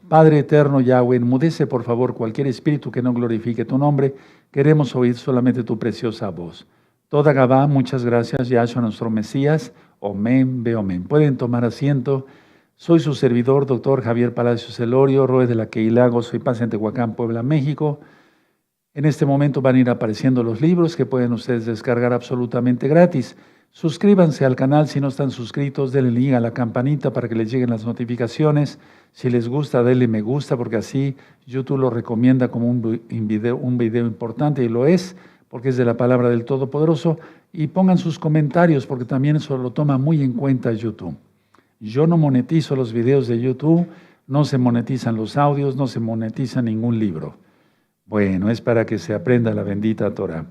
Padre eterno Yahweh, enmudece por favor cualquier espíritu que no glorifique tu nombre. Queremos oír solamente tu preciosa voz. Toda Gabá, muchas gracias, Yahshua nuestro Mesías. Omen, ve omen. Pueden tomar asiento. Soy su servidor, doctor Javier Palacios Elorio, Roe de la Keilah, Gozo y Paz en Tehuacán, Puebla, México. En este momento van a ir apareciendo los libros que pueden ustedes descargar absolutamente gratis. Suscríbanse al canal si no están suscritos, denle link a la campanita para que les lleguen las notificaciones. Si les gusta, denle me gusta porque así YouTube lo recomienda como un video importante y lo es porque es de la palabra del Todopoderoso. Y pongan sus comentarios porque también eso lo toma muy en cuenta YouTube. Yo no monetizo los videos de YouTube, no se monetizan los audios, no se monetiza ningún libro. Bueno, es para que se aprenda la bendita Torah.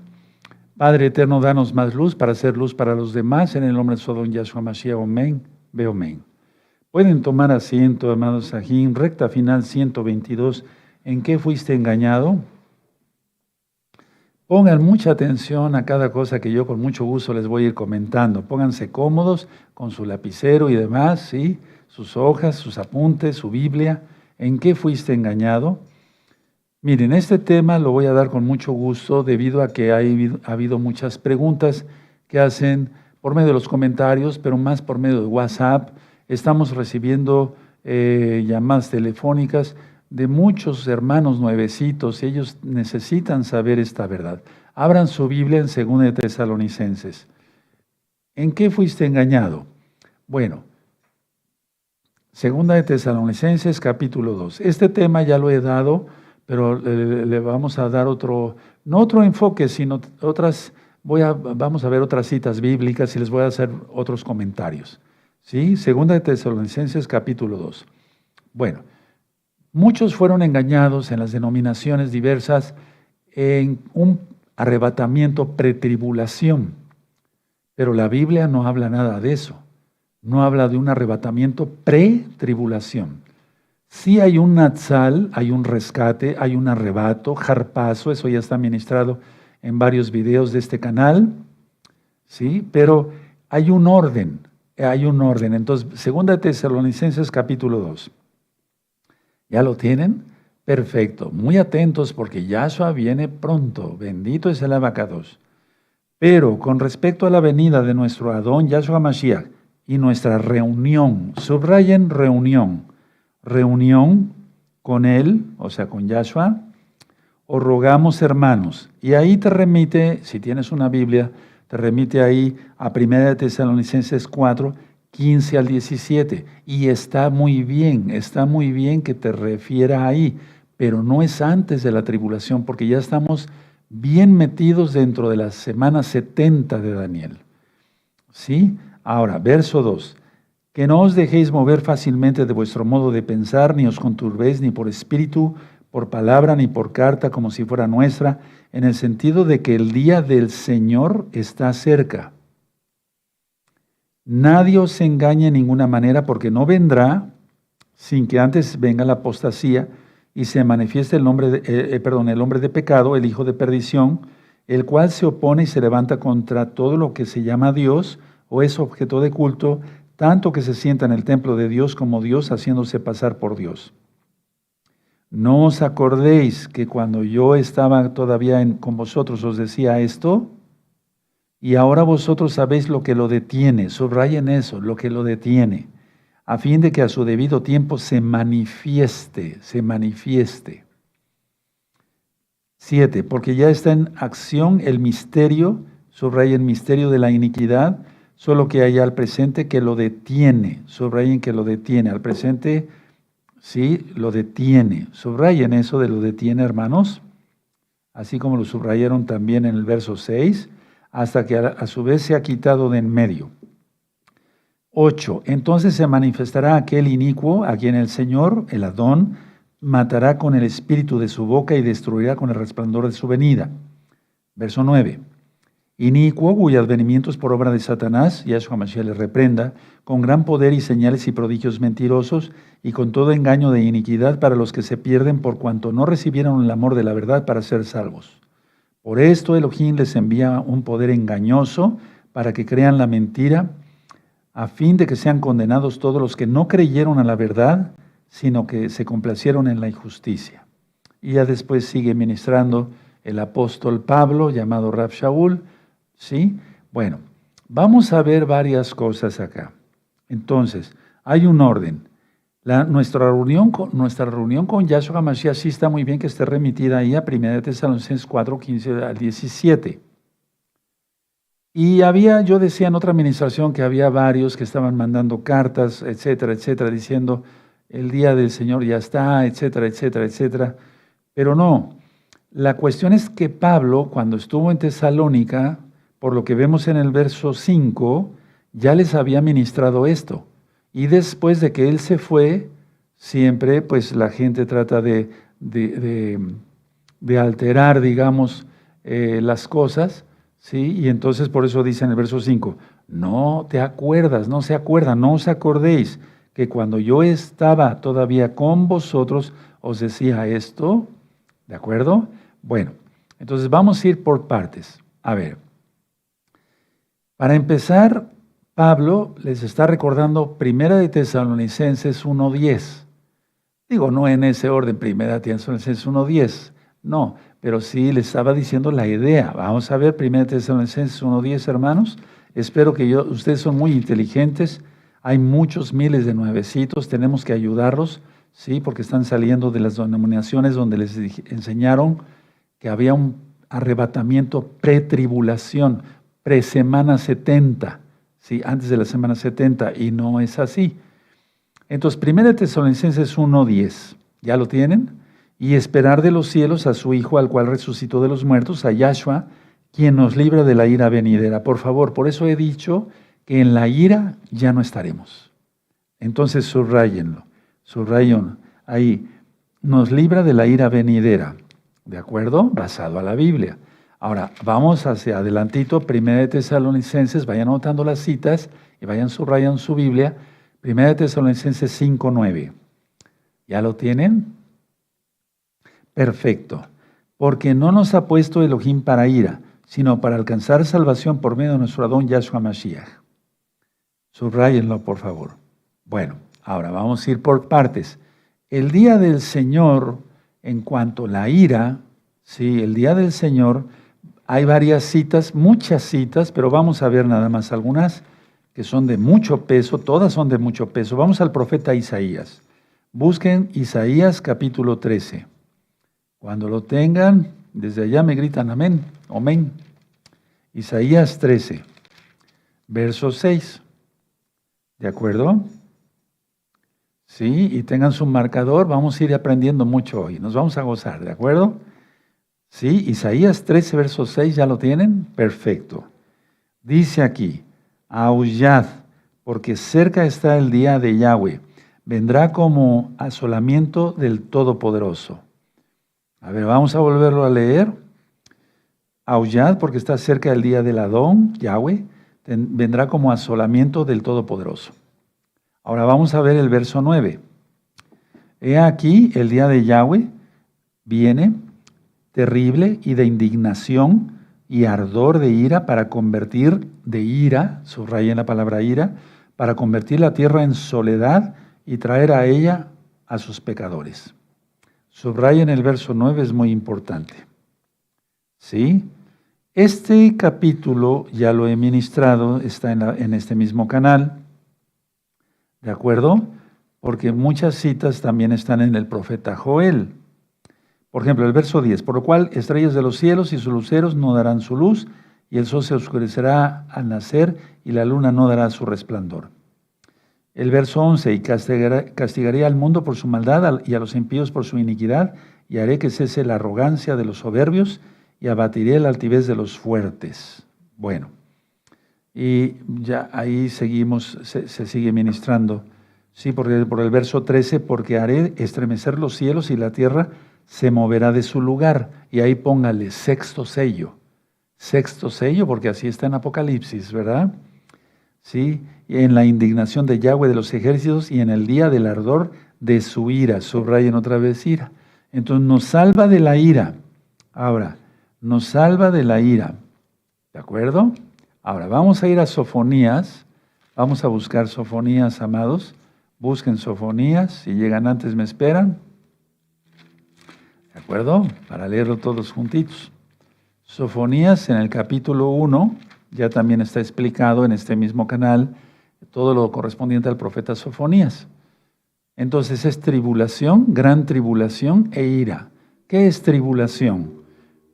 Padre eterno, danos más luz para hacer luz para los demás. En el nombre de Sodom Yahshua Mashiach, Omen, ve Omen. Pueden tomar asiento, amados Sajín, recta final 122. ¿En qué fuiste engañado? Pongan mucha atención a cada cosa que yo con mucho gusto les voy a ir comentando. Pónganse cómodos con su lapicero y demás, ¿sí? Sus hojas, sus apuntes, su Biblia. ¿En qué fuiste engañado? Miren, este tema lo voy a dar con mucho gusto debido a que ha habido muchas preguntas que hacen por medio de los comentarios, pero más por medio de WhatsApp. Estamos recibiendo llamadas telefónicas de muchos hermanos nuevecitos y ellos necesitan saber esta verdad. Abran su Biblia en 2 de Tesalonicenses. ¿En qué fuiste engañado? Bueno, 2 de Tesalonicenses capítulo 2. Este tema ya lo he dado, pero le vamos a dar no otro enfoque, sino vamos a ver otras citas bíblicas y les voy a hacer otros comentarios. ¿Sí? 2 de Tesalonicenses capítulo 2. Bueno, muchos fueron engañados en las denominaciones diversas en un arrebatamiento pretribulación, pero la Biblia no habla nada de eso. No habla de un arrebatamiento pretribulación. Sí hay un natsal, hay un rescate, hay un arrebato, jarpazo, eso ya está ministrado en varios videos de este canal, ¿sí? Pero hay un orden. Entonces, 2 de Tesalonicenses capítulo 2. ¿Ya lo tienen? Perfecto. Muy atentos porque Yahshua viene pronto. Bendito es el abacados. Pero con respecto a la venida de nuestro Adón Yahshua Mashiach y nuestra reunión, subrayen reunión con Él, o sea, con Yahshua, os rogamos, hermanos. Y ahí te remite, si tienes una Biblia, te remite ahí a 1 de Tesalonicenses 4, 15 al 17. Y está muy bien que te refiera ahí, pero no es antes de la tribulación, porque ya estamos bien metidos dentro de la semana 70 de Daniel. ¿Sí? Ahora, verso 2. Que no os dejéis mover fácilmente de vuestro modo de pensar, ni os conturbéis ni por espíritu, por palabra, ni por carta, como si fuera nuestra, en el sentido de que el día del Señor está cerca. Nadie os engañe en ninguna manera, porque no vendrá sin que antes venga la apostasía y se manifieste el hombre de pecado, el hijo de perdición, el cual se opone y se levanta contra todo lo que se llama Dios o es objeto de culto, tanto que se sienta en el templo de Dios como Dios, haciéndose pasar por Dios. ¿No os acordéis que cuando yo estaba todavía con vosotros os decía esto? Y ahora vosotros sabéis lo que lo detiene. Subrayen eso, lo que lo detiene, a fin de que a su debido tiempo se manifieste. 7. Porque ya está en acción el misterio, subrayen misterio de la iniquidad, solo que hay al presente que lo detiene. Subrayen que lo detiene. Al presente, sí, lo detiene. Subrayen eso de lo detiene, hermanos. Así como lo subrayaron también en el verso 6, hasta que a su vez se ha quitado de en medio. 8. Entonces se manifestará aquel inicuo a quien el Señor, el Adón, matará con el espíritu de su boca y destruirá con el resplandor de su venida. Verso 9. Inicuo, cuyo advenimiento es por obra de Satanás, Yahshua Mashiach le reprenda, con gran poder y señales y prodigios mentirosos, y con todo engaño de iniquidad para los que se pierden por cuanto no recibieron el amor de la verdad para ser salvos. Por esto Elohim les envía un poder engañoso para que crean la mentira, a fin de que sean condenados todos los que no creyeron a la verdad, sino que se complacieron en la injusticia. Y ya después sigue ministrando el apóstol Pablo, llamado Rab Shaul, ¿sí? Bueno, vamos a ver varias cosas acá. Entonces, hay un orden. Nuestra reunión con Yahshua HaMashiach sí está muy bien que esté remitida ahí a 1 Tesalonicenses 4, 15 al 17. Y yo decía en otra administración que había varios que estaban mandando cartas, etcétera, etcétera, diciendo el día del Señor ya está, etcétera, etcétera, etcétera. Pero no, la cuestión es que Pablo, cuando estuvo en Tesalónica, por lo que vemos en el verso 5, ya les había ministrado esto. Y después de que él se fue, siempre pues la gente trata de alterar, digamos, las cosas, ¿sí? Y entonces por eso dice en el verso 5, no te acuerdas, no se acuerdan, no os acordéis que cuando yo estaba todavía con vosotros os decía esto, ¿de acuerdo? Bueno, entonces vamos a ir por partes. A ver, para empezar, Pablo les está recordando 1 de Tesalonicenses 1:10. Digo, no en ese orden, 1 de Tesalonicenses 1:10, no, pero sí les estaba diciendo la idea. Vamos a ver 1 de Tesalonicenses 1:10, hermanos. Espero que ustedes son muy inteligentes. Hay muchos miles de nuevecitos, tenemos que ayudarlos, ¿sí? Porque están saliendo de las denominaciones donde les enseñaron que había un arrebatamiento pre-tribulación, pre-semana 70, ¿sí? Antes de la semana 70, y no es así. Entonces, 1 Tesalonicenses 1:10, ¿ya lo tienen? Y esperar de los cielos a su Hijo, al cual resucitó de los muertos, a Yahshua, quien nos libra de la ira venidera. Por favor, por eso he dicho que en la ira ya no estaremos. Entonces, subrayenlo, subrayen ahí, nos libra de la ira venidera, ¿de acuerdo? Basado a la Biblia. Ahora, vamos hacia adelantito, 1 Tesalonicenses, vayan anotando las citas y vayan subrayando su Biblia, 1 Tesalonicenses 5:9. ¿Ya lo tienen? Perfecto. Porque no nos ha puesto Elohim para ira, sino para alcanzar salvación por medio de nuestro Adón Yahshua Mashiach. Subrayenlo, por favor. Bueno, ahora vamos a ir por partes. El día del Señor, en cuanto a la ira, sí, el día del Señor, hay varias citas, muchas citas, pero vamos a ver nada más algunas que son de mucho peso, todas son de mucho peso. Vamos al profeta Isaías. Busquen Isaías capítulo 13. Cuando lo tengan, desde allá me gritan amén, amén. Isaías 13, verso 6. ¿De acuerdo? Sí, y tengan su marcador, vamos a ir aprendiendo mucho hoy, nos vamos a gozar, ¿de acuerdo? Sí, Isaías 13, verso 6, ¿ya lo tienen? Perfecto. Dice aquí, aullad, porque cerca está el día de Yahweh, vendrá como asolamiento del Todopoderoso. A ver, vamos a volverlo a leer. Aullad, porque está cerca el día del Adón, Yahweh, vendrá como asolamiento del Todopoderoso. Ahora vamos a ver el verso 9. He aquí, el día de Yahweh viene terrible y de indignación y ardor de ira para convertir de ira, subrayen la palabra ira, para convertir la tierra en soledad y traer a ella a sus pecadores. Subrayen el verso 9, es muy importante. ¿Sí? Este capítulo ya lo he ministrado, está en este mismo canal, ¿de acuerdo? Porque muchas citas también están en el profeta Joel. Por ejemplo, el verso 10, por lo cual estrellas de los cielos y sus luceros no darán su luz, y el sol se oscurecerá al nacer, y la luna no dará su resplandor. El verso 11, y castigaré al mundo por su maldad y a los impíos por su iniquidad, y haré que cese la arrogancia de los soberbios, y abatiré la altivez de los fuertes. Bueno, y ya ahí seguimos, se sigue ministrando. Sí, porque por el verso 13, porque haré estremecer los cielos y la tierra se moverá de su lugar. Y ahí póngale sexto sello. Sexto sello, porque así está en Apocalipsis, ¿verdad? Sí, y en la indignación de Yahweh de los ejércitos y en el día del ardor de su ira. Subrayen otra vez ira. Entonces nos salva de la ira. Ahora, nos salva de la ira. ¿De acuerdo? Ahora, vamos a ir a Sofonías. Vamos a buscar Sofonías, amados. Busquen Sofonías, si llegan antes me esperan. ¿De acuerdo? Para leerlo todos juntitos. Sofonías en el capítulo 1, ya también está explicado en este mismo canal todo lo correspondiente al profeta Sofonías. Entonces es tribulación, gran tribulación e ira. ¿Qué es tribulación?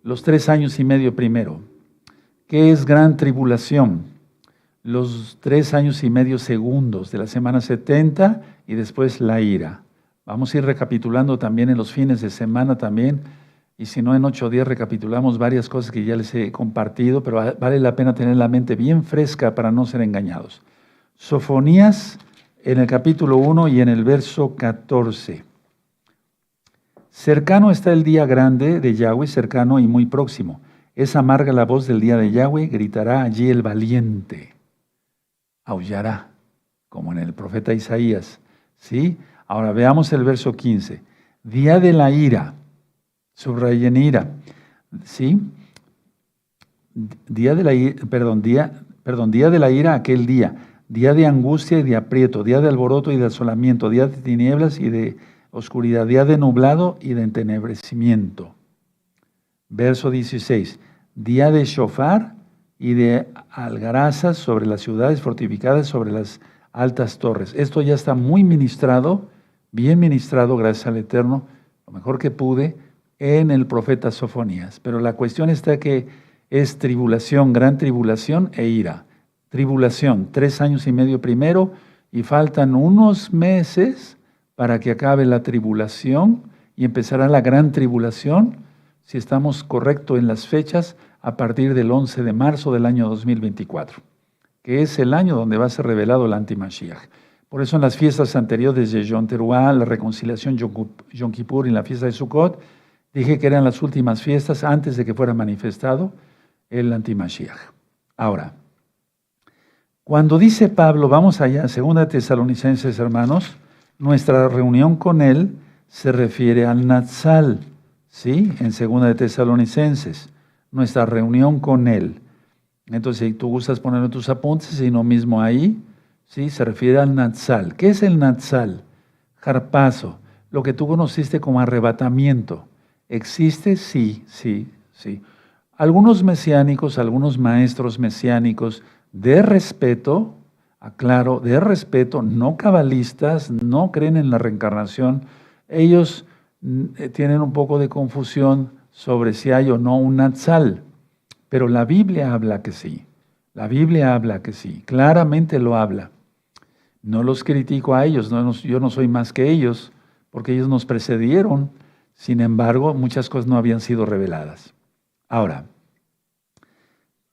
Los 3 años y medio primero. ¿Qué es gran tribulación? Los 3 años y medio segundos de la semana 70 y después la ira. Vamos a ir recapitulando también en los fines de semana también, y si no en 8 días recapitulamos varias cosas que ya les he compartido, pero vale la pena tener la mente bien fresca para no ser engañados. Sofonías en el capítulo 1 y en el verso 14. Cercano está el día grande de Yahweh, cercano y muy próximo. Es amarga la voz del día de Yahweh, gritará allí el valiente. Aullará, como en el profeta Isaías. ¿Sí? Ahora veamos el verso 15. Día de la ira. Subrayen ira. ¿Sí? Día de la ira, día de la ira, aquel día. Día de angustia y de aprieto, día de alboroto y de asolamiento, día de tinieblas y de oscuridad, día de nublado y de entenebrecimiento. Verso 16. Día de shofar y de algarazas sobre las ciudades fortificadas, sobre las altas torres. Esto ya está muy ministrado, bien ministrado, gracias al Eterno, lo mejor que pude, en el profeta Sofonías. Pero la cuestión está que es tribulación, gran tribulación e ira. Tribulación, 3 años y medio primero, y faltan unos meses para que acabe la tribulación y empezará la gran tribulación, si estamos correctos en las fechas, a partir del 11 de marzo del año 2024, que es el año donde va a ser revelado el anti-Mashiach. Por eso en las fiestas anteriores de Yom Teruah, la reconciliación Yom Kippur y la fiesta de Sukkot, dije que eran las últimas fiestas antes de que fuera manifestado el anti-Mashiach. Ahora, cuando dice Pablo, vamos allá, 2 Tesalonicenses, hermanos, nuestra reunión con él se refiere al Natsal, ¿sí? En 2 Tesalonicenses, nuestra reunión con él. Entonces, si tú gustas poner tus apuntes, y no mismo ahí, ¿sí? Se refiere al Natsal. ¿Qué es el Natsal? Harpazo, lo que tú conociste como arrebatamiento. ¿Existe? Sí, sí, sí. Algunos mesiánicos, algunos maestros mesiánicos de respeto, aclaro, de respeto, no cabalistas, no creen en la reencarnación, ellos tienen un poco de confusión sobre si hay o no un Natsal, pero la Biblia habla que sí, la Biblia habla que sí, claramente lo habla. No los critico a ellos, yo no soy más que ellos, porque ellos nos precedieron, sin embargo, muchas cosas no habían sido reveladas. Ahora,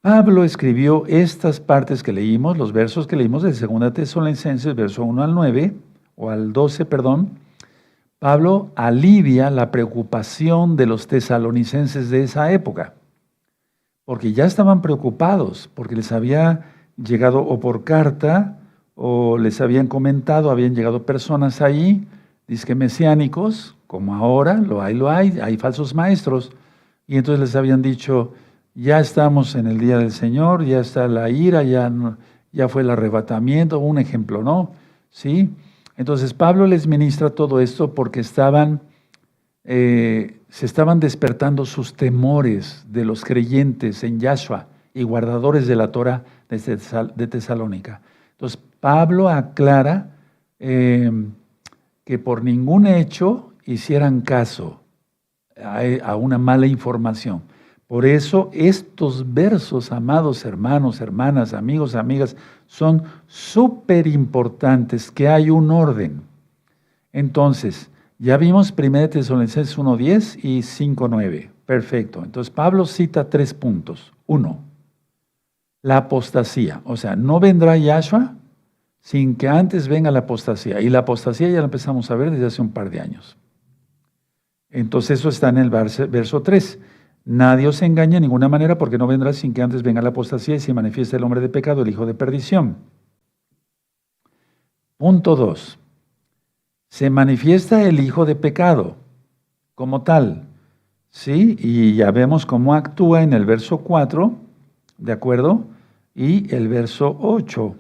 Pablo escribió estas partes que leímos, los versos que leímos de 2 Tesalonicenses, verso 1 al 9, o al 12, perdón. Pablo alivia la preocupación de los tesalonicenses de esa época, porque ya estaban preocupados, porque les había llegado o por carta, o les habían comentado, habían llegado personas ahí, dizque mesiánicos, como ahora, lo hay falsos maestros, y entonces les habían dicho, ya estamos en el día del Señor, ya está la ira, ya fue el arrebatamiento, un ejemplo, ¿no? ¿Sí? Entonces Pablo les ministra todo esto porque se estaban despertando sus temores de los creyentes en Yahshua y guardadores de la Torah de Tesalónica. Entonces Pablo aclara que por ningún hecho hicieran caso a una mala información. Por eso estos versos, amados hermanos, hermanas, amigos, amigas, son súper importantes, que hay un orden. Entonces, ya vimos 1 Tesalonicenses 1:10 y 5:9. Perfecto. Entonces, Pablo cita 3 puntos. 1, la apostasía. O sea, no vendrá Yahshua sin que antes venga la apostasía. Y la apostasía ya la empezamos a ver desde hace un par de años. Entonces, eso está en el verso 3. Nadie os engañe de ninguna manera, porque no vendrá sin que antes venga la apostasía y se manifieste el hombre de pecado, el hijo de perdición. Punto 2. Se manifiesta el hijo de pecado como tal, ¿sí? Y ya vemos cómo actúa en el verso 4, ¿de acuerdo? Y el verso 8.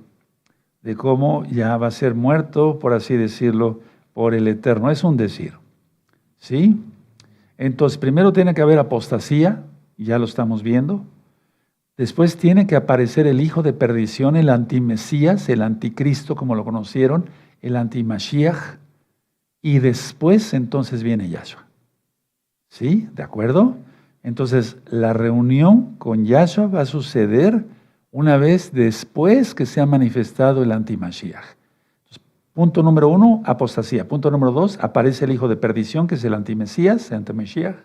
de cómo ya va a ser muerto, por así decirlo, por el Eterno. Es un decir, ¿sí? Entonces, primero tiene que haber apostasía, ya lo estamos viendo. Después tiene que aparecer el hijo de perdición, el antimesías, el anticristo, como lo conocieron, el antimashiach. Y después, entonces, viene Yahshua. ¿Sí? ¿De acuerdo? Entonces, la reunión con Yahshua va a suceder una vez después que se ha manifestado el antimashiach. Punto número 1, apostasía. Punto número 2, aparece el hijo de perdición, que es el antimesías, el antimashiach.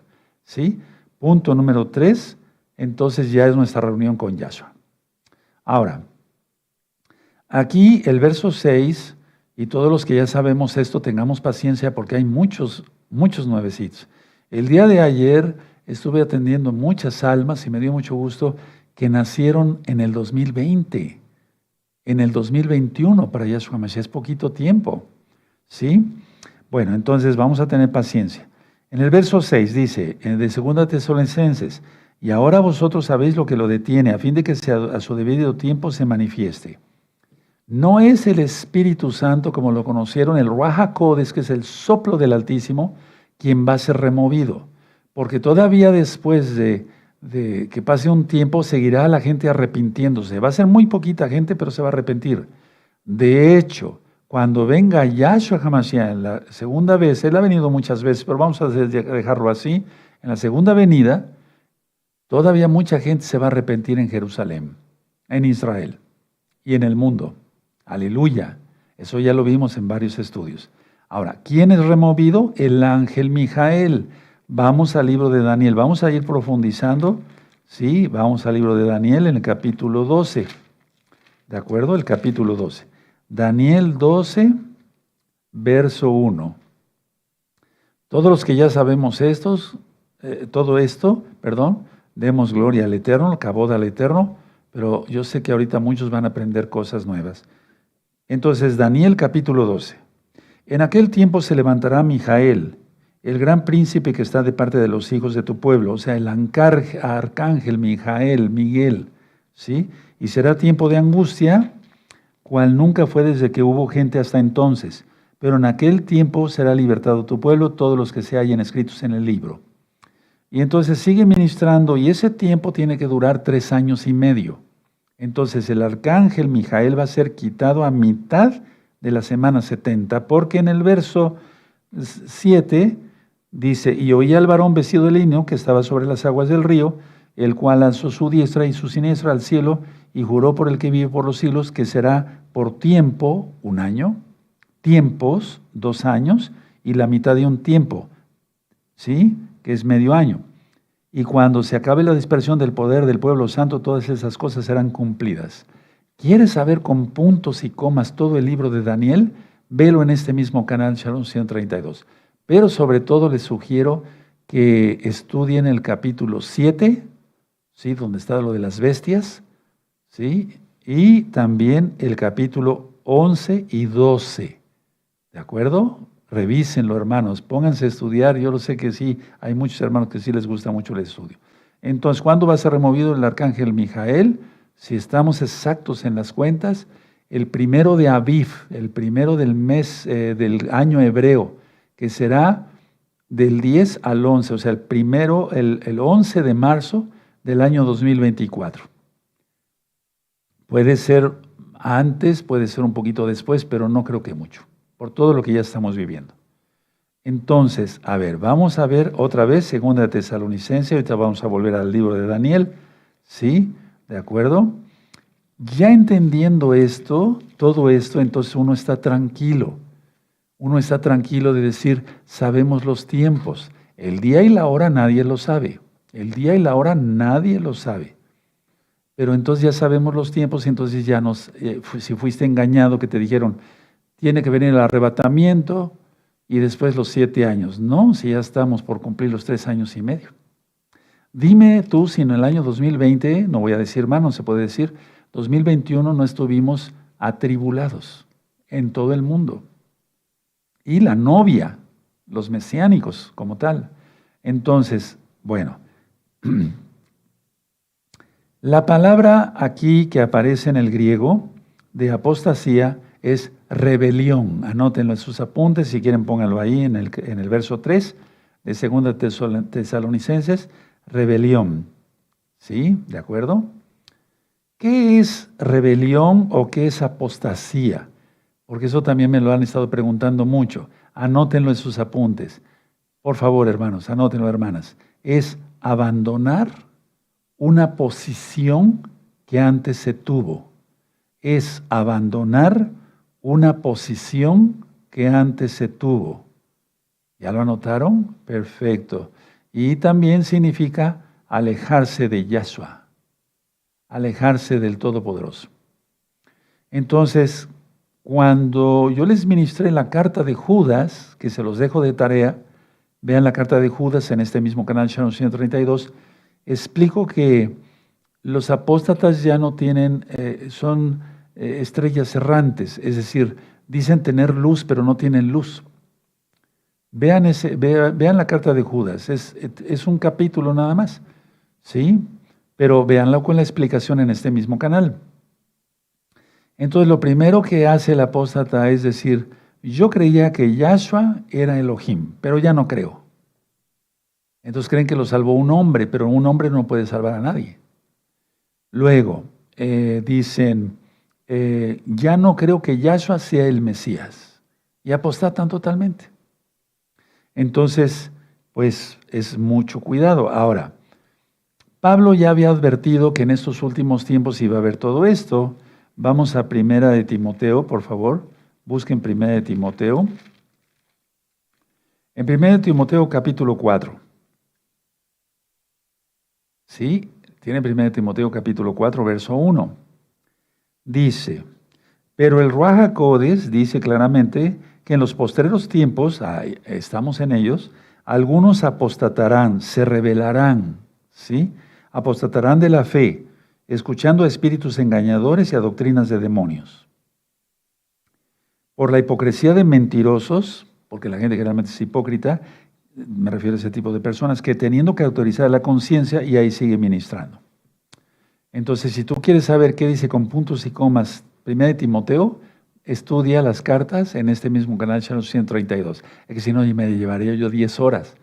¿Sí? Punto número 3, entonces ya es nuestra reunión con Yahshua. Ahora, aquí el verso 6, y todos los que ya sabemos esto, tengamos paciencia porque hay muchos nuevecitos. El día de ayer estuve atendiendo muchas almas y me dio mucho gusto que nacieron en el 2020, en el 2021 para Yahshua Mashiach. Es poquito tiempo, ¿sí? Bueno, entonces vamos a tener paciencia. En el verso 6 dice, de 2 Tesalonicenses, y ahora vosotros sabéis lo que lo detiene, a fin de que a su debido tiempo se manifieste. No es el Espíritu Santo, como lo conocieron, el Ruach HaKodesh, que es el soplo del Altísimo, quien va a ser removido. Porque todavía después de que pase un tiempo, seguirá la gente arrepintiéndose. Va a ser muy poquita gente, pero se va a arrepentir. De hecho, cuando venga Yahshua HaMashiach en la segunda vez, él ha venido muchas veces, pero vamos a dejarlo así, en la segunda venida, todavía mucha gente se va a arrepentir en Jerusalén, en Israel y en el mundo. Aleluya. Eso ya lo vimos en varios estudios. Ahora, ¿quién es removido? El ángel Mijael. Vamos al libro de Daniel. Vamos a ir profundizando. Sí, vamos al libro de Daniel en el capítulo 12. ¿De acuerdo? El capítulo 12. Daniel 12, verso 1. Todos los que ya sabemos todo esto, demos gloria al Eterno, cabod al Eterno, pero yo sé que ahorita muchos van a aprender cosas nuevas. Entonces, Daniel capítulo 12. En aquel tiempo se levantará Mijael, el gran príncipe que está de parte de los hijos de tu pueblo, o sea, el arcángel Mijael, Miguel, ¿sí? Y será tiempo de angustia, cual nunca fue desde que hubo gente hasta entonces. Pero en aquel tiempo será libertado tu pueblo, todos los que se hallen escritos en el libro. Y entonces sigue ministrando, y ese tiempo tiene que durar 3 años y medio. Entonces el arcángel Mijael va a ser quitado a mitad de la semana 70, porque en el verso 7 dice, y oí al varón vestido de lino que estaba sobre las aguas del río, el cual alzó su diestra y su siniestra al cielo, y juró por el que vive por los siglos, que será por tiempo 1 año, tiempos 2 años, y la mitad de un tiempo, ¿sí? Que es medio año. Y cuando se acabe la dispersión del poder del pueblo santo, todas esas cosas serán cumplidas. ¿Quieres saber con puntos y comas todo el libro de Daniel? Velo en este mismo canal, Shalom 132. Pero sobre todo les sugiero que estudien el capítulo 7, ¿sí? Donde está lo de las bestias, ¿sí? Y también el capítulo 11 y 12. ¿De acuerdo? Revísenlo, hermanos, pónganse a estudiar. Yo lo sé que sí, hay muchos hermanos que sí les gusta mucho el estudio. Entonces, ¿cuándo va a ser removido el arcángel Mijael? Si estamos exactos en las cuentas, el 1 de Aviv, el 1 del mes del año hebreo, que será del 10 al 11, o sea, el 11 de marzo del año 2024. Puede ser antes, puede ser un poquito después, pero no creo que mucho, por todo lo que ya estamos viviendo. Entonces, a ver, vamos a ver otra vez 2 Tesalonicenses, ahorita vamos a volver al libro de Daniel, ¿sí? ¿De acuerdo? Ya entendiendo esto, todo esto, entonces uno está tranquilo. Uno está tranquilo de decir, sabemos los tiempos. El día y la hora nadie lo sabe. El día y la hora nadie lo sabe. Pero entonces ya sabemos los tiempos y entonces ya si fuiste engañado que te dijeron, tiene que venir el arrebatamiento y después los 7 años. No, si ya estamos por cumplir los 3 años y medio. Dime tú si en el año 2020, no voy a decir más, no se puede decir, 2021 no estuvimos atribulados en todo el mundo. Y la novia, los mesiánicos como tal. Entonces, bueno, la palabra aquí que aparece en el griego de apostasía es rebelión. Anótenlo en sus apuntes, si quieren pónganlo ahí en el verso 3 de 2 Tesalonicenses, rebelión. ¿Sí? ¿De acuerdo? ¿Qué es rebelión o qué es apostasía? Porque eso también me lo han estado preguntando mucho. Anótenlo en sus apuntes. Por favor, hermanos, anótenlo, hermanas. Es abandonar una posición que antes se tuvo. Es abandonar una posición que antes se tuvo. ¿Ya lo anotaron? Perfecto. Y también significa alejarse de Yahshua, alejarse del Todopoderoso. Entonces, cuando yo les ministré la carta de Judas, que se los dejo de tarea, vean la carta de Judas en este mismo canal, Channel 132, explico que los apóstatas ya no tienen, son estrellas errantes, es decir, dicen tener luz, pero no tienen luz. Vean la carta de Judas, es un capítulo nada más, ¿sí? Pero véanlo con la explicación en este mismo canal. Entonces, lo primero que hace el apóstata es decir, yo creía que Yahshua era Elohim, pero ya no creo. Entonces creen que lo salvó un hombre, pero un hombre no puede salvar a nadie. Luego, dicen, ya no creo que Yahshua sea el Mesías. Y apostatan totalmente. Entonces, pues es mucho cuidado. Ahora, Pablo ya había advertido que en estos últimos tiempos iba a haber todo esto. Vamos a Primera de Timoteo, por favor. Busquen Primera de Timoteo. En Primera de Timoteo capítulo 4. ¿Sí? Tiene Primera de Timoteo capítulo 4, verso 1. Dice, pero el Ruach HaKodesh dice claramente que en los postreros tiempos, estamos en ellos, algunos apostatarán, se rebelarán, ¿sí? Apostatarán de la fe, escuchando a espíritus engañadores y a doctrinas de demonios. Por la hipocresía de mentirosos, porque la gente generalmente es hipócrita, me refiero a ese tipo de personas, que teniendo que autorizar la conciencia y ahí sigue ministrando. Entonces, si tú quieres saber qué dice con puntos y comas Primera de Timoteo, estudia las cartas en este mismo canal, Channel 132. Es que si no, me llevaría yo 10 horas.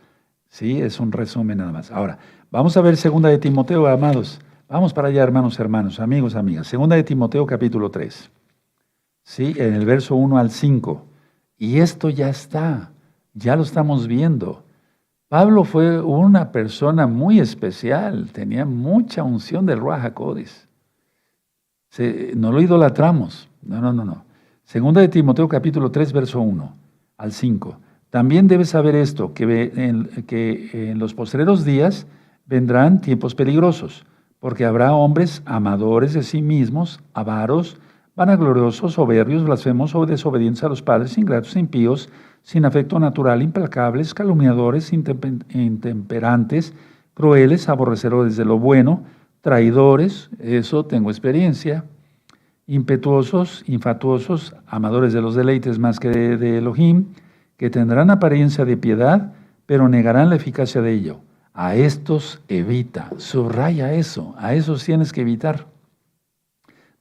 Sí, es un resumen nada más. Ahora, vamos a ver Segunda de Timoteo, amados. Vamos para allá, hermanos, amigos, amigas. Segunda de Timoteo, capítulo 3. Sí, en el verso 1 al 5. Y esto ya está, ya lo estamos viendo. Pablo fue una persona muy especial, tenía mucha unción del Ruach HaKodesh. No lo idolatramos, no. Segunda de Timoteo capítulo 3, verso 1 al 5. También debes saber esto, que en los postreros días vendrán tiempos peligrosos, porque habrá hombres amadores de sí mismos, avaros, vanagloriosos, soberbios, blasfemos o desobedientes a los padres, ingratos, impíos, sin afecto natural, implacables, calumniadores, intemperantes, crueles, aborrecedores de lo bueno, traidores, eso tengo experiencia, impetuosos, infatuosos, amadores de los deleites más que de Elohim, que tendrán apariencia de piedad, pero negarán la eficacia de ello. A estos evita, subraya eso, a esos tienes que evitar.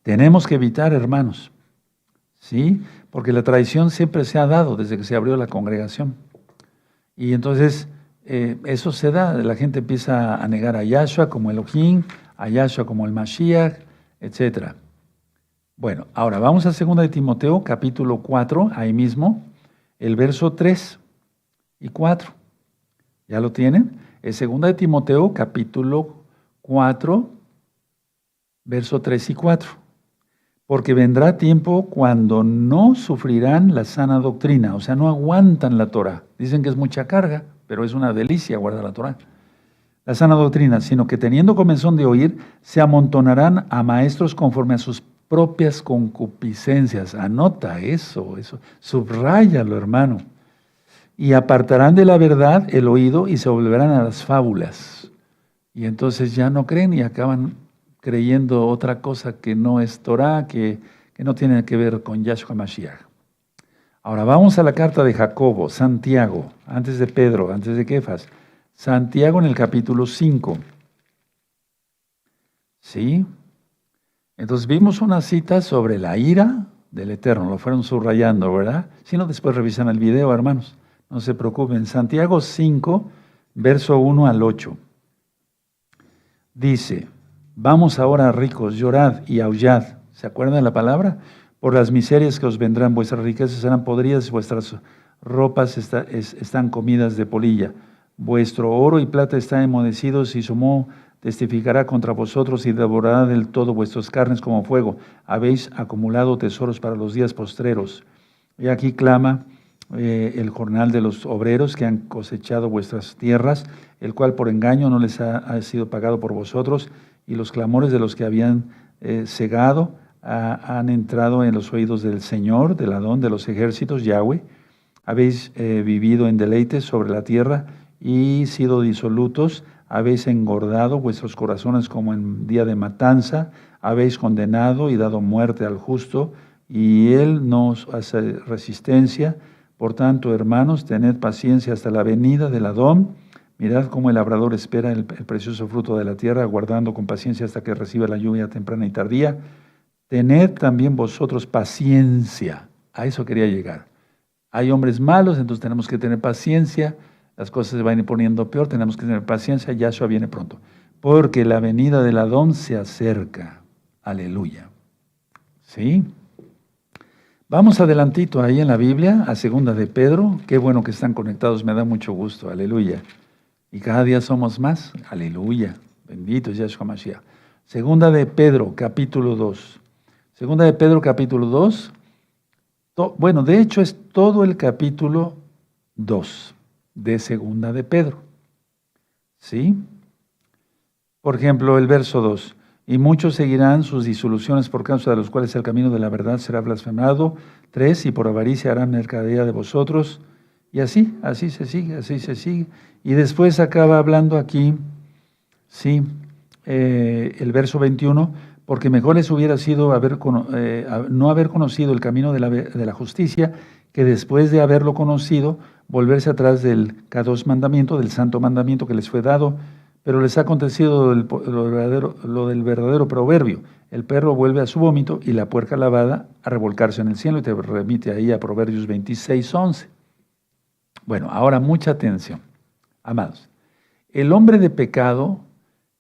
Tenemos que evitar, hermanos, ¿sí? Porque la traición siempre se ha dado desde que se abrió la congregación. Y entonces eso se da, la gente empieza a negar a Yahshua como Elohim, a Yahshua como el Mashiach, etc. Bueno, ahora vamos a 2 de Timoteo, capítulo 4, ahí mismo, el verso 3 y 4. ¿Ya lo tienen? Es 2 de Timoteo, capítulo 4, verso 3 y 4. Porque vendrá tiempo cuando no sufrirán la sana doctrina, o sea, no aguantan la Torah. Dicen que es mucha carga, pero es una delicia guardar la Torah. La sana doctrina, sino que teniendo comezón de oír, se amontonarán a maestros conforme a sus propias concupiscencias. Anota eso, subráyalo, hermano. Y apartarán de la verdad el oído y se volverán a las fábulas. Y entonces ya no creen y acaban creyendo otra cosa que no es Torah, que no tiene que ver con Yahshua Mashiach. Ahora vamos a la carta de Jacobo, Santiago, antes de Pedro, antes de Kefas. Santiago en el capítulo 5. ¿Sí? Entonces vimos una cita sobre la ira del Eterno, lo fueron subrayando, ¿verdad? Si no, después revisan el video, hermanos. No se preocupen. Santiago 5, verso 1 al 8. Dice, vamos ahora ricos, llorad y aullad. ¿Se acuerdan de la palabra? Por las miserias que os vendrán, vuestras riquezas serán podridas y vuestras ropas están comidas de polilla. Vuestro oro y plata están enmudecidos y su moho testificará contra vosotros y devorará del todo vuestras carnes como fuego. Habéis acumulado tesoros para los días postreros. Y aquí clama el jornal de los obreros que han cosechado vuestras tierras, el cual por engaño no les ha sido pagado por vosotros, y los clamores de los que habían cegado han entrado en los oídos del Señor, del Adón de los ejércitos, Yahweh. Habéis vivido en deleites sobre la tierra y sido disolutos, habéis engordado vuestros corazones como en día de matanza, habéis condenado y dado muerte al justo, y él no os hace resistencia. Por tanto, hermanos, tened paciencia hasta la venida del Adón. Mirad cómo el labrador espera el precioso fruto de la tierra, aguardando con paciencia hasta que reciba la lluvia temprana y tardía. Tened también vosotros paciencia. A eso quería llegar. Hay hombres malos, entonces tenemos que tener paciencia. Las cosas se van a ir poniendo peor, tenemos que tener paciencia. Yahshua viene pronto. Porque la venida del Adón se acerca. Aleluya. ¿Sí? Vamos adelantito ahí en la Biblia, a segunda de Pedro. Qué bueno que están conectados, me da mucho gusto. Aleluya. Y cada día somos más. Aleluya. Bendito es Yahshua Mashiach. Segunda de Pedro, capítulo 2. Segunda de Pedro, capítulo 2. Bueno, de hecho es todo el capítulo 2 de segunda de Pedro. ¿Sí? Por ejemplo, el verso 2. Y muchos seguirán sus disoluciones por causa de los cuales el camino de la verdad será blasfemado. 3. Y por avaricia harán mercadería de vosotros. Y así se sigue. Y después acaba hablando aquí, sí, el verso 21, porque mejor les hubiera sido no haber conocido el camino de la justicia, que después de haberlo conocido, volverse atrás del K2 mandamiento, del santo mandamiento que les fue dado. Pero les ha acontecido lo del verdadero proverbio. El perro vuelve a su vómito y la puerca lavada a revolcarse en el cielo, y te remite ahí a Proverbios 26:11. Bueno, ahora mucha atención, amados. El hombre de pecado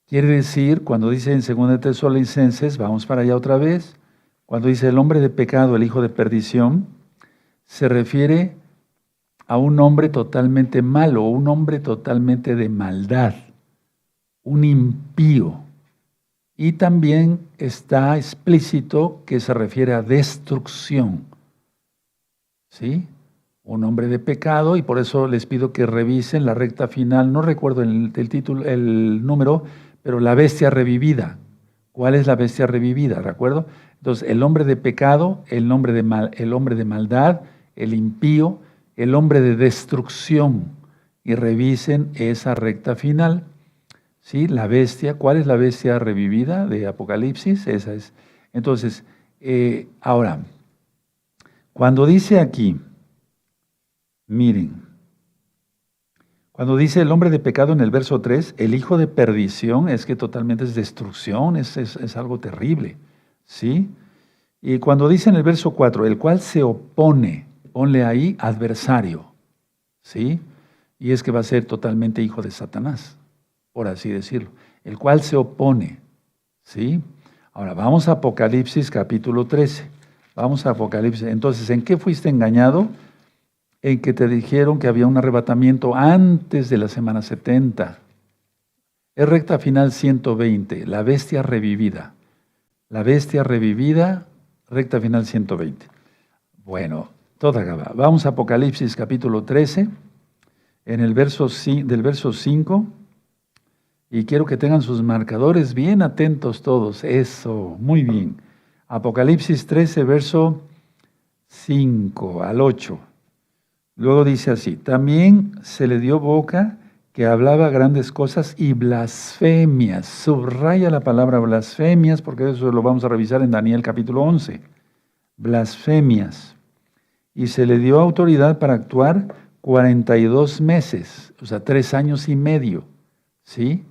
quiere decir, cuando dice en 2 Tesalonicenses, vamos para allá otra vez, cuando dice el hombre de pecado, el hijo de perdición, se refiere a un hombre totalmente malo, un hombre totalmente de maldad, un impío. Y también está explícito que se refiere a destrucción. ¿Sí? Un hombre de pecado, y por eso les pido que revisen la recta final, no recuerdo el título, el número, pero la bestia revivida. ¿Cuál es la bestia revivida? ¿De acuerdo? Entonces, el hombre de pecado, el hombre de maldad, el impío, el hombre de destrucción. Y revisen esa recta final. ¿Sí? La bestia, ¿cuál es la bestia revivida de Apocalipsis? Esa es. Entonces, ahora, cuando dice aquí, miren, cuando dice el hombre de pecado en el verso 3, el hijo de perdición, es que totalmente es destrucción, es algo terrible, ¿sí? Y cuando dice en el verso 4, el cual se opone, ponle ahí adversario, ¿sí? Y es que va a ser totalmente hijo de Satanás, por así decirlo, el cual se opone, ¿sí? Ahora, vamos a Apocalipsis capítulo 13, vamos a Apocalipsis. Entonces, ¿en qué fuiste engañado? En que te dijeron que había un arrebatamiento antes de la semana 70. Es recta final 120, la bestia revivida. La bestia revivida, recta final 120. Bueno, toda acaba. Vamos a Apocalipsis capítulo 13, en el del verso 5. Y quiero que tengan sus marcadores bien atentos todos. Eso, muy bien. Apocalipsis 13, verso 5 al 8. Luego dice así, también se le dio boca que hablaba grandes cosas y blasfemias. Subraya la palabra blasfemias porque eso lo vamos a revisar en Daniel capítulo 11. Blasfemias. Y se le dio autoridad para actuar 42 meses, o sea, 3 años y medio. ¿Sí?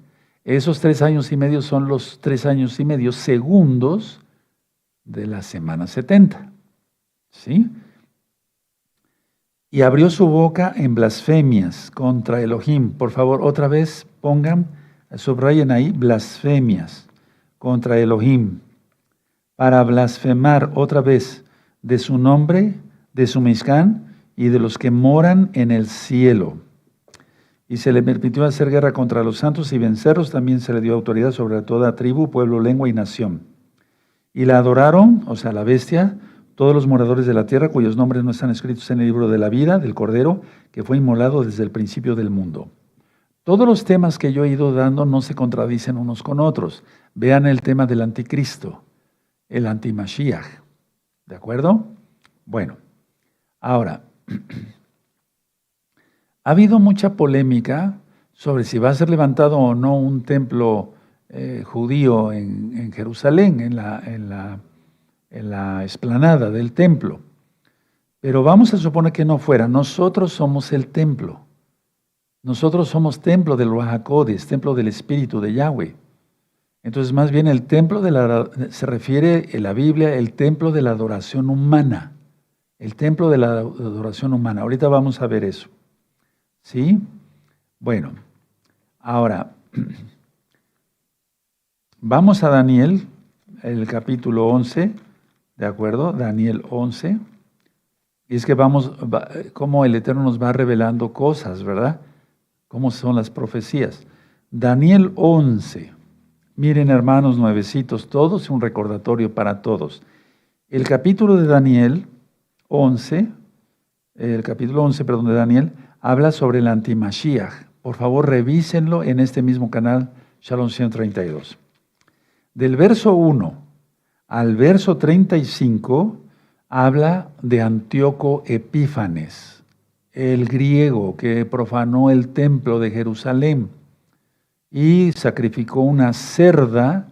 Esos 3 años y medio son los 3 años y medio segundos de la semana 70. ¿Sí? Y abrió su boca en blasfemias contra Elohim. Por favor, otra vez subrayen ahí, blasfemias contra Elohim, para blasfemar otra vez de su nombre, de su Mishkan y de los que moran en el cielo. Y se le permitió hacer guerra contra los santos y vencerlos. También se le dio autoridad sobre toda tribu, pueblo, lengua y nación. Y la adoraron, o sea, la bestia, todos los moradores de la tierra cuyos nombres no están escritos en el libro de la vida del Cordero, que fue inmolado desde el principio del mundo. Todos los temas que yo he ido dando no se contradicen unos con otros. Vean el tema del anticristo, el antimashiach. ¿De acuerdo? Bueno, ahora, ha habido mucha polémica sobre si va a ser levantado o no un templo judío en Jerusalén, en la explanada del templo. Pero vamos a suponer que no fuera. Nosotros somos el templo. Nosotros somos templo del Ruach HaKodesh, templo del Espíritu de Yahweh. Entonces, más bien el templo se refiere en la Biblia, el templo de la adoración humana. El templo de la adoración humana. Ahorita vamos a ver eso. ¿Sí? Bueno, ahora, vamos a Daniel, el capítulo 11, ¿de acuerdo? Daniel 11. Y es que cómo el Eterno nos va revelando cosas, ¿verdad? Cómo son las profecías. Daniel 11. Miren, hermanos, nuevecitos, todos, un recordatorio para todos. El capítulo de Daniel 11, de Daniel, habla sobre el antimashiach. Por favor, revísenlo en este mismo canal, Shalom 132. Del verso 1 al verso 35, habla de Antíoco Epífanes, el griego que profanó el templo de Jerusalén y sacrificó una cerda,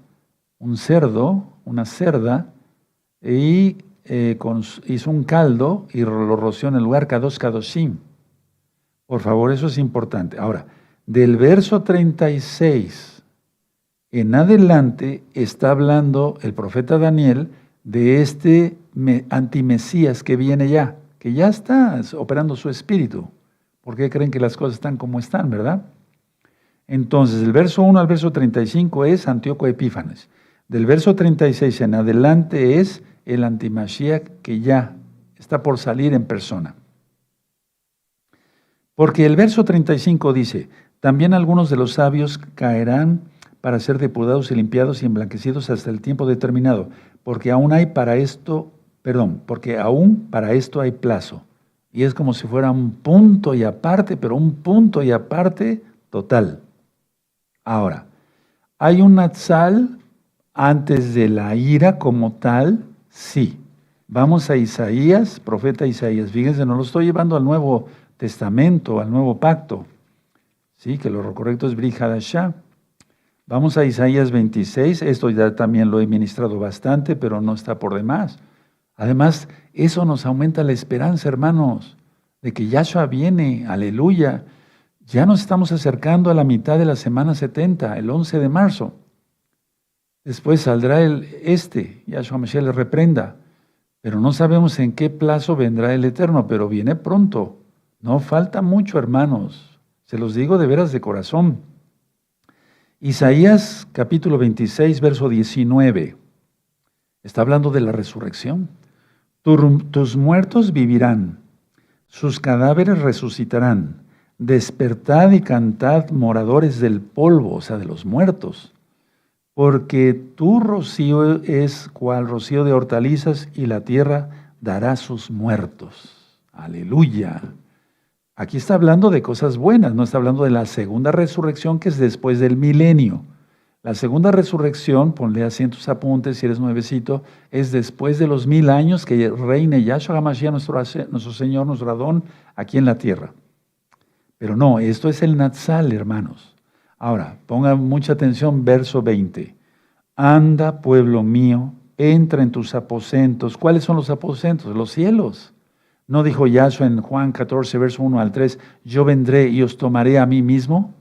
y hizo un caldo y lo roció en el lugar Kadosh Kadoshim. Por favor, eso es importante. Ahora, del verso 36 en adelante está hablando el profeta Daniel de este antimesías que viene ya, que ya está operando su espíritu. ¿Por qué creen que las cosas están como están, verdad? Entonces, del verso 1 al verso 35 es Antíoco Epífanes. Del verso 36 en adelante es el antimashiach que ya está por salir en persona. Porque el verso 35 dice, también algunos de los sabios caerán para ser depurados y limpiados y emblanquecidos hasta el tiempo determinado, porque aún para esto hay plazo. Y es como si fuera un punto y aparte, pero un punto y aparte total. Ahora, ¿hay un Natsal antes de la ira como tal? Sí. Vamos a Isaías, profeta Isaías. Fíjense, no lo estoy llevando al Nuevo Testamento, al Nuevo Pacto. Sí, que lo correcto es Brit Hadashah. Vamos a Isaías 26. Esto ya también lo he ministrado bastante, pero no está por demás. Además, eso nos aumenta la esperanza, hermanos, de que Yahshua viene. Aleluya. Ya nos estamos acercando a la mitad de la semana 70, el 11 de marzo. Después saldrá Yahshua Mashiach le reprenda. Pero no sabemos en qué plazo vendrá el Eterno, pero viene pronto. No falta mucho, hermanos. Se los digo de veras de corazón. Isaías capítulo 26, verso 19. Está hablando de la resurrección. Tus muertos vivirán, sus cadáveres resucitarán. Despertad y cantad, moradores del polvo, o sea, de los muertos. Porque tu rocío es cual rocío de hortalizas y la tierra dará sus muertos. Aleluya. Aquí está hablando de cosas buenas, no está hablando de la segunda resurrección que es después del milenio. La segunda resurrección, ponle así en tus apuntes si eres nuevecito, es después de los 1000 años que reine Yahshua HaMashiach, nuestro Señor, nuestro Adón, aquí en la tierra. Pero no, esto es el Natsal, hermanos. Ahora, pongan mucha atención, verso 20. Anda, pueblo mío, entra en tus aposentos. ¿Cuáles son los aposentos? Los cielos. ¿No dijo Yahshua en Juan 14, verso 1 al 3, yo vendré y os tomaré a mí mismo?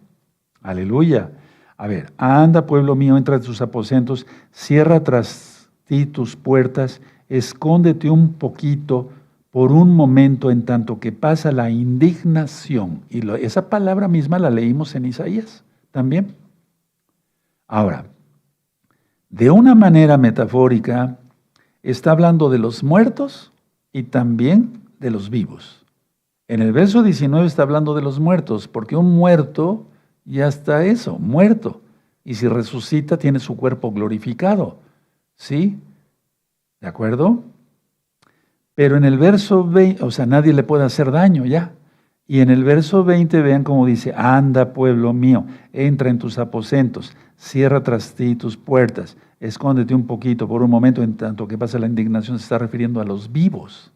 Aleluya. A ver, anda, pueblo mío, entra en tus aposentos, cierra tras ti tus puertas, escóndete un poquito por un momento en tanto que pasa la indignación. Y esa palabra misma la leímos en Isaías también. Ahora, de una manera metafórica, está hablando de los muertos y también de los vivos. En el verso 19 está hablando de los muertos, porque un muerto ya está eso, muerto. Y si resucita, tiene su cuerpo glorificado. ¿Sí? ¿De acuerdo? Pero en el verso 20, o sea, nadie le puede hacer daño ya. Y en el verso 20, vean cómo dice, anda pueblo mío, entra en tus aposentos, cierra tras ti tus puertas, escóndete un poquito por un momento en tanto que pasa la indignación. Se está refiriendo a los vivos.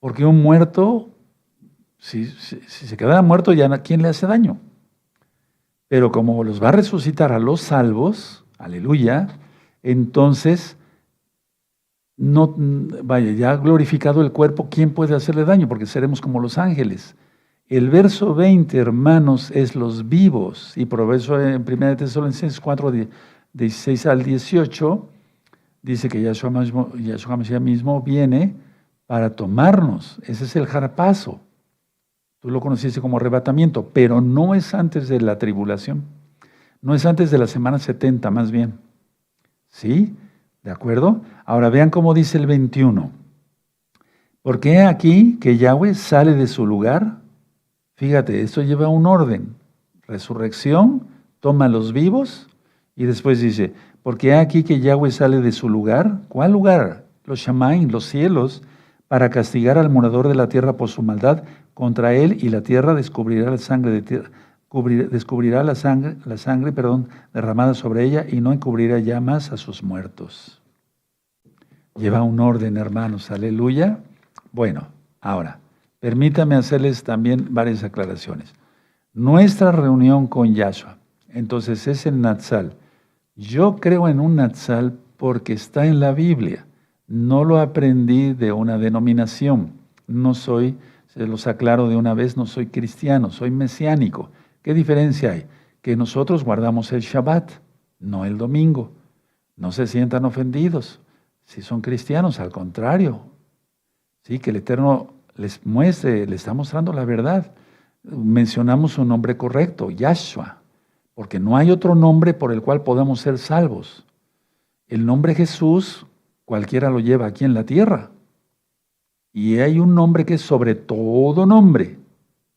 Porque un muerto, si se quedara muerto, ya ¿a quién le hace daño? Pero como los va a resucitar a los salvos, aleluya, entonces, no, vaya, ya glorificado el cuerpo, ¿quién puede hacerle daño? Porque seremos como los ángeles. El verso 20, hermanos, es los vivos, y por eso en 1 Tesalonicenses 4, 16 al 18, dice que Yahshua Mashiach mismo viene para tomarnos. Ese es el jarpazo. Tú lo conociste como arrebatamiento, pero no es antes de la tribulación. No es antes de la semana 70, más bien. ¿Sí? ¿De acuerdo? Ahora vean cómo dice el 21. Porque he aquí que Yahweh sale de su lugar. Fíjate, esto lleva un orden. Resurrección, toma a los vivos y después dice, porque he aquí que Yahweh sale de su lugar. ¿Cuál lugar? Los Shamaim, los cielos, para castigar al morador de la tierra por su maldad. Contra él y la tierra descubrirá la sangre derramada sobre ella y no encubrirá ya más a sus muertos. Lleva un orden, hermanos, aleluya. Bueno, ahora, permítame hacerles también varias aclaraciones. Nuestra reunión con Yahshua, entonces es el Natsal. Yo creo en un Natsal porque está en la Biblia. No lo aprendí de una denominación. No soy, se los aclaro de una vez, no soy cristiano, soy mesiánico. ¿Qué diferencia hay? Que nosotros guardamos el Shabbat, no el domingo. No se sientan ofendidos. Si son cristianos, al contrario. Sí, que el Eterno les muestre, les está mostrando la verdad. Mencionamos un nombre correcto, Yahshua, porque no hay otro nombre por el cual podamos ser salvos. El nombre Jesús, cualquiera lo lleva aquí en la tierra. Y hay un nombre que es sobre todo nombre.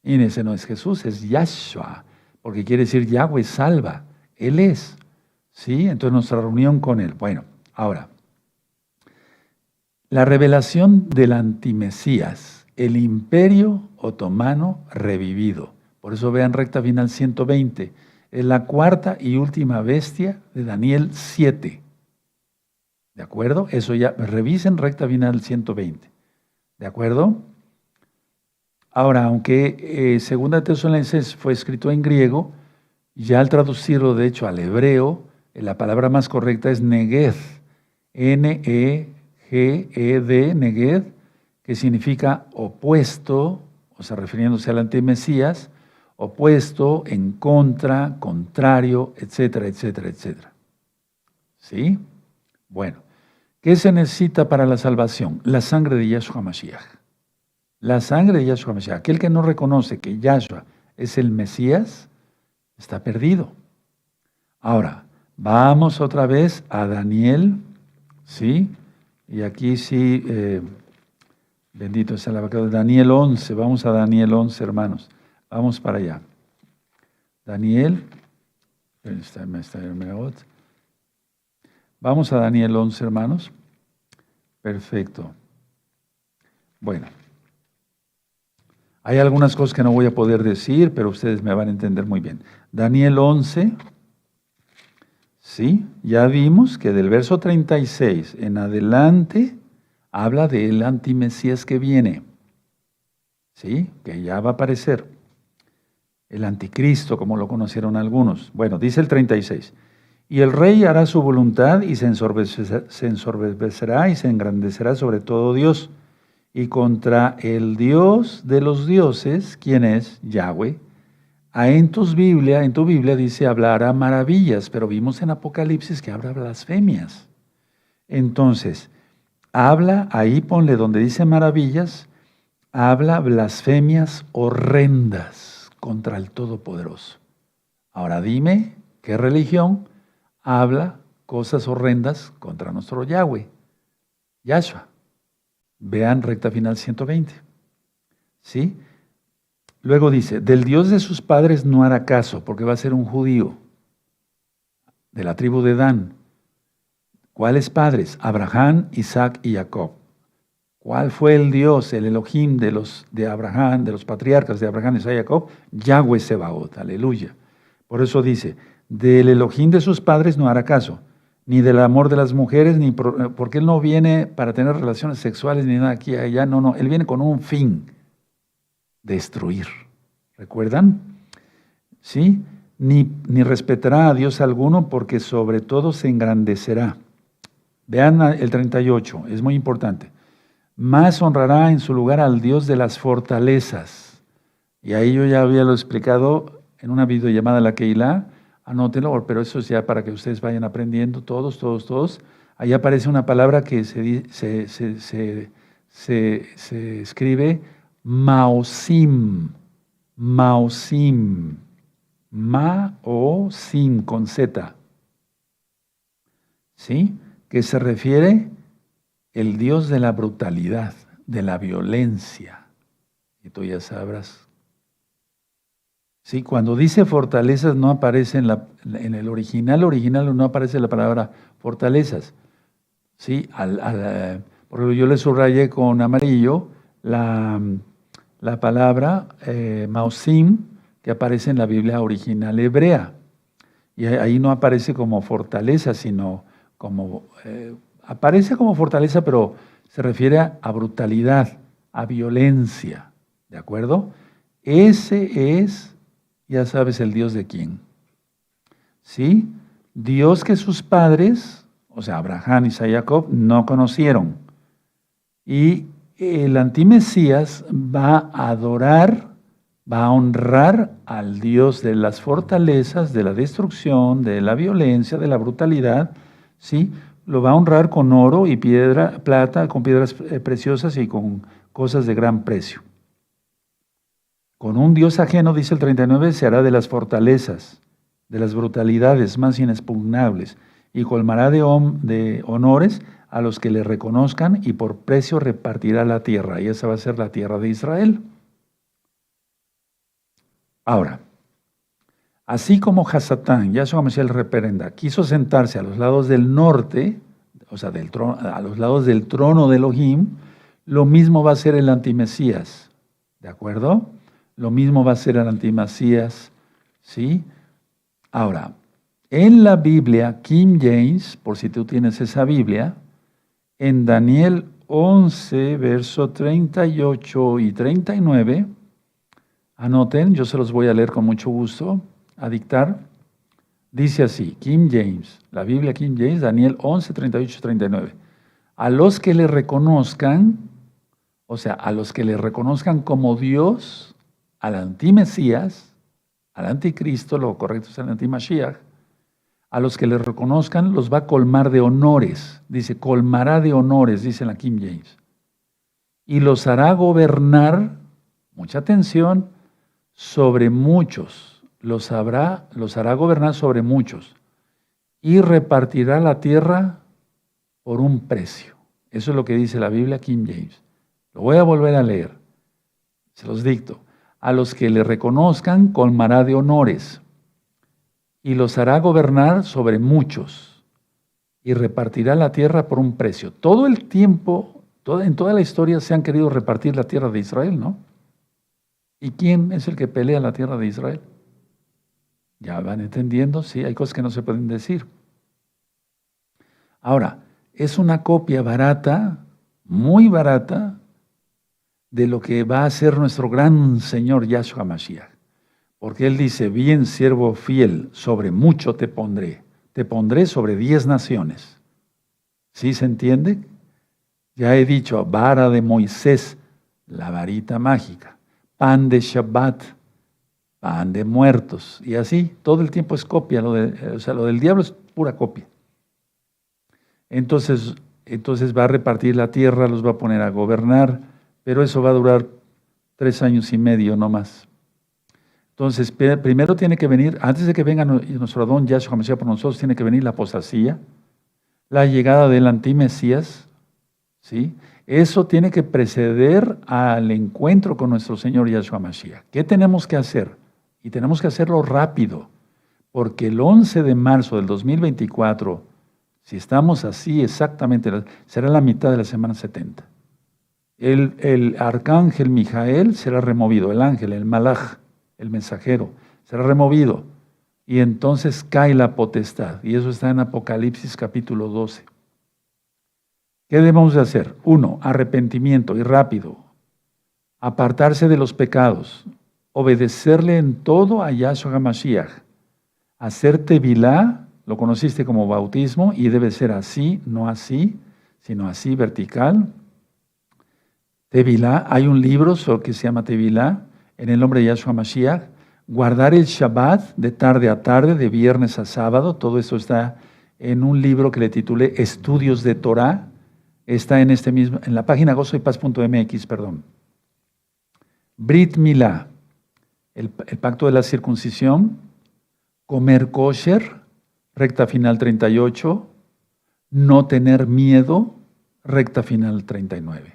Y ese no es Jesús, es Yahshua, porque quiere decir Yahweh salva. Él es. ¿Sí? Entonces nuestra reunión con Él. Bueno, ahora, la revelación del antimesías, el imperio otomano revivido. Por eso vean recta final 120. Es la cuarta y última bestia de Daniel 7. ¿De acuerdo? Eso ya, revisen recta final 120. ¿De acuerdo? Ahora, aunque Segunda Tesalonicenses fue escrito en griego, ya al traducirlo de hecho al hebreo, la palabra más correcta es Neged, N-E-G-E-D, Neged, que significa opuesto, o sea, refiriéndose al antimesías, opuesto, en contra, contrario, etcétera, etcétera, etcétera. ¿Sí? Bueno, ¿qué se necesita para la salvación? La sangre de Yahshua Mashiach. La sangre de Yahshua Mashiach. Aquel que no reconoce que Yahshua es el Mesías, está perdido. Ahora, vamos otra vez a Daniel, ¿sí? Y aquí sí, bendito sea el abacado, Daniel 11. Vamos a Daniel 11, hermanos. Vamos para allá. Daniel, vamos a Daniel 11, hermanos. Perfecto. Bueno. Hay algunas cosas que no voy a poder decir, pero ustedes me van a entender muy bien. Daniel 11, sí, ya vimos que del verso 36 en adelante habla del antimesías que viene, sí, que ya va a aparecer. El anticristo, como lo conocieron algunos. Bueno, dice el 36. Y el rey hará su voluntad y se ensorbecerá y se engrandecerá sobre todo Dios. Y contra el Dios de los dioses, ¿quién es? Yahweh. En tu Biblia dice hablará maravillas, pero vimos en Apocalipsis que habla blasfemias. Entonces, habla, ahí ponle donde dice maravillas, habla blasfemias horrendas contra el Todopoderoso. Ahora dime, ¿qué religión habla cosas horrendas contra nuestro Yahweh? Yahshua. Vean recta final 120. ¿Sí? Luego dice, del Dios de sus padres no hará caso, porque va a ser un judío de la tribu de Dan. ¿Cuáles padres? Abraham, Isaac y Jacob. ¿Cuál fue el Dios, el Elohim de Abraham, de los patriarcas de Abraham, Isaac y Jacob? Yahweh Sebaot, aleluya. Por eso dice, del Elohim de sus padres no hará caso, ni del amor de las mujeres, porque Él no viene para tener relaciones sexuales ni nada aquí y allá, no, Él viene con un fin, destruir. ¿Recuerdan? ¿Sí? Ni respetará a Dios alguno, porque sobre todo se engrandecerá. Vean el 38, es muy importante. Más honrará en su lugar al Dios de las fortalezas. Y ahí yo ya había lo explicado en una videollamada a la Keilah, anótenlo, pero eso es ya para que ustedes vayan aprendiendo, todos. Ahí aparece una palabra que se escribe Maosim, Maosim, Maosim con Z, ¿sí? Que se refiere el Dios de la brutalidad, de la violencia. Y tú ya sabrás. Sí, cuando dice fortalezas no aparece en el original no aparece la palabra fortalezas. Sí, por ejemplo, yo le subrayé con amarillo la palabra Mausim, que aparece en la Biblia original hebrea. Y ahí no aparece como fortaleza, sino como... aparece como fortaleza, pero se refiere a brutalidad, a violencia. ¿De acuerdo? Ese es, ya sabes, el Dios de quién. ¿Sí? Dios que sus padres, o sea, Abraham, Isaac y Jacob, no conocieron. Y el antimesías va a adorar, va a honrar al Dios de las fortalezas, de la destrucción, de la violencia, de la brutalidad, ¿sí? Lo va a honrar con oro y piedra, plata, con piedras preciosas y con cosas de gran precio. Con un Dios ajeno, dice el 39, se hará de las fortalezas, de las brutalidades más inexpugnables, y colmará de honores a los que le reconozcan, y por precio repartirá la tierra, y esa va a ser la tierra de Israel. Ahora, así como Hasatán, Yahshua Mashiach el reprenda, quiso sentarse a los lados del norte, o sea, a los lados del trono de Elohim, lo mismo va a ser el antimesías, ¿de acuerdo? Lo mismo va a ser el antimesías, ¿sí? Ahora, en la Biblia, King James, por si tú tienes esa Biblia, en Daniel 11, verso 38 y 39, anoten, yo se los voy a leer con mucho gusto, a dictar. Dice así, King James, la Biblia King James, Daniel 11, 38 y 39. A los que le reconozcan, o sea, a los que le reconozcan como Dios, al antimesías, al anticristo, lo correcto es el antimashiach, a los que le reconozcan los va a colmar de honores. Dice, colmará de honores, dice la King James. Y los hará gobernar, mucha atención, sobre muchos. Los hará gobernar sobre muchos. Y repartirá la tierra por un precio. Eso es lo que dice la Biblia King James. Lo voy a volver a leer. Se los dicto. A los que le reconozcan colmará de honores. Y los hará gobernar sobre muchos, y repartirá la tierra por un precio. Todo el tiempo, en toda la historia se han querido repartir la tierra de Israel, ¿no? ¿Y quién es el que pelea la tierra de Israel? Ya van entendiendo, sí, hay cosas que no se pueden decir. Ahora, es una copia barata, muy barata, de lo que va a ser nuestro gran Señor Yahshua Mashiach. Porque Él dice, bien siervo fiel, sobre mucho te pondré sobre 10 naciones. ¿Sí se entiende? Ya he dicho, vara de Moisés, la varita mágica, pan de Shabbat, pan de muertos, y así, todo el tiempo es copia, lo del diablo es pura copia. Entonces va a repartir la tierra, los va a poner a gobernar, pero eso va a durar 3 años y medio no más. Entonces, primero tiene que venir, antes de que venga nuestro Adón Yahshua Mashiach por nosotros, tiene que venir la apostasía, la llegada del antimesías, ¿sí? Eso tiene que preceder al encuentro con nuestro Señor Yahshua Mashiach. ¿Qué tenemos que hacer? Y tenemos que hacerlo rápido, porque el 11 de marzo del 2024, si estamos así exactamente, será la mitad de la semana 70. El arcángel Mijael será removido, el ángel, el malaj, el mensajero, será removido. Y entonces cae la potestad. Y eso está en Apocalipsis capítulo 12. ¿Qué debemos de hacer? 1, arrepentimiento y rápido. Apartarse de los pecados. Obedecerle en todo a Yahshua HaMashiach. Hacer tevilá, lo conociste como bautismo, y debe ser así, no así, sino así, vertical. Tevilá, hay un libro que se llama Tevilá, en el nombre de Yahshua HaMashiach. Guardar el Shabbat de tarde a tarde, de viernes a sábado, todo eso está en un libro que le titulé Estudios de Torah, está en la página gozoypaz.mx, perdón. Brit Milá, el pacto de la circuncisión, comer kosher, recta final 38, no tener miedo, recta final 39.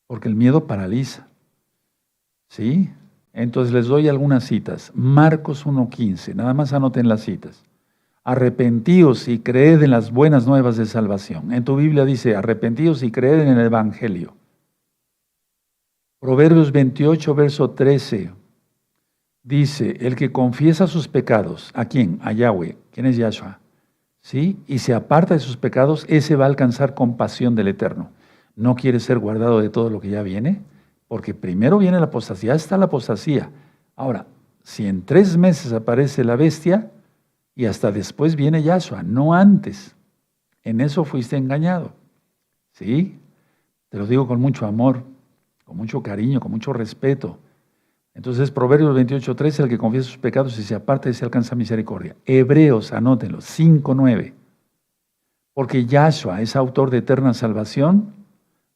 Porque el miedo paraliza. ¿Sí? Entonces les doy algunas citas. Marcos 1:15, nada más anoten las citas. Arrepentíos y creed en las buenas nuevas de salvación. En tu Biblia dice, arrepentíos y creed en el Evangelio. Proverbios 28, verso 13, dice, el que confiesa sus pecados, ¿a quién? A Yahweh. ¿Quién es Yahshua? ¿Sí? Y se aparta de sus pecados, ese va a alcanzar compasión del Eterno. ¿No quiere ser guardado de todo lo que ya viene? Porque primero viene la apostasía, ya está la apostasía. Ahora, si en 3 meses aparece la bestia, y hasta después viene Yahshua, no antes. En eso fuiste engañado. ¿Sí? Te lo digo con mucho amor, con mucho cariño, con mucho respeto. Entonces, Proverbios 28:13, el que confiesa sus pecados y se aparta y se alcanza misericordia. Hebreos, anótenlo, 5:9. Porque Yahshua es autor de eterna salvación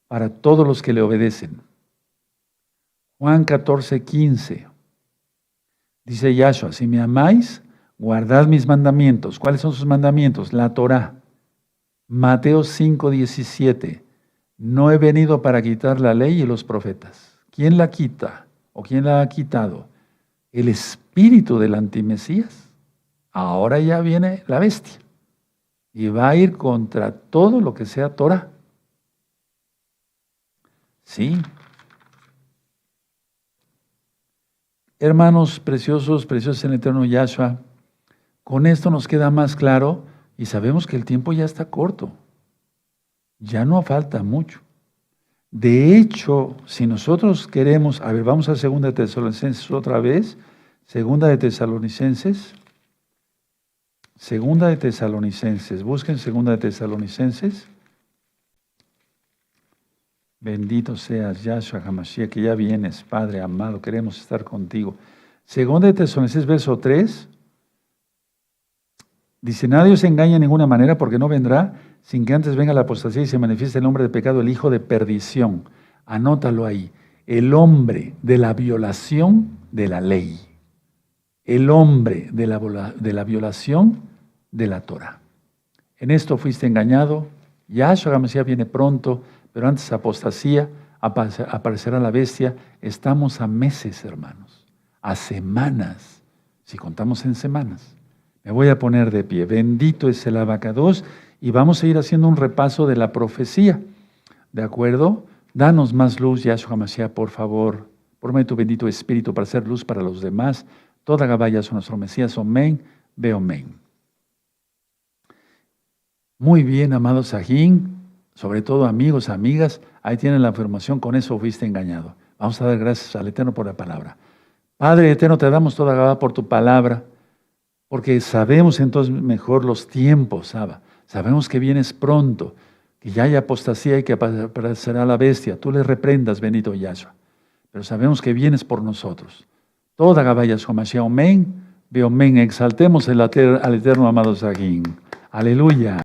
para todos los que le obedecen. Juan 14:15. Dice Yahshua, si me amáis, guardad mis mandamientos. ¿Cuáles son sus mandamientos? La Torá. Mateo 5:17. No he venido para quitar la ley y los profetas. ¿Quién la quita? ¿O quién la ha quitado? El espíritu del antimesías. Ahora ya viene la bestia. Y va a ir contra todo lo que sea Torá. Sí. Hermanos preciosos, preciosos en el eterno Yahshua, con esto nos queda más claro y sabemos que el tiempo ya está corto. Ya no falta mucho. De hecho, si nosotros queremos, a ver, vamos a 2 de Tesalonicenses otra vez, 2 de Tesalonicenses, busquen 2 de Tesalonicenses. Bendito seas, Yahshua HaMashiach, que ya vienes, Padre amado, queremos estar contigo. 2 de Tesalonicenses, verso 3, dice, nadie os engaña de ninguna manera, porque no vendrá sin que antes venga la apostasía y se manifieste el hombre de pecado, el hijo de perdición. Anótalo ahí, el hombre de la violación de la ley. El hombre de la violación de la Torah. En esto fuiste engañado, Yahshua HaMashiach viene pronto, pero antes apostasía, aparecerá la bestia. Estamos a meses, hermanos, a semanas, si contamos en semanas. Me voy a poner de pie. Bendito es el Abacados y vamos a ir haciendo un repaso de la profecía. ¿De acuerdo? Danos más luz, Yahshua HaMashiach, por favor. Por tu bendito Espíritu para hacer luz para los demás. Toda Gabaya es nuestro Mesías. Amén. Ve amén. Muy bien, amados Sajín. Sobre todo amigos, amigas, ahí tienen la información, con eso fuiste engañado. Vamos a dar gracias al Eterno por la palabra. Padre Eterno, te damos toda Gabá por tu palabra, porque sabemos entonces mejor los tiempos, Abba. Sabemos que vienes pronto, que ya hay apostasía y que aparecerá la bestia. Tú le reprendas, bendito Yahshua. Pero sabemos que vienes por nosotros. Toda Gabá Yahshua Mashiach, amén, ve amén. Exaltemos al Eterno, amado Sajín. Aleluya.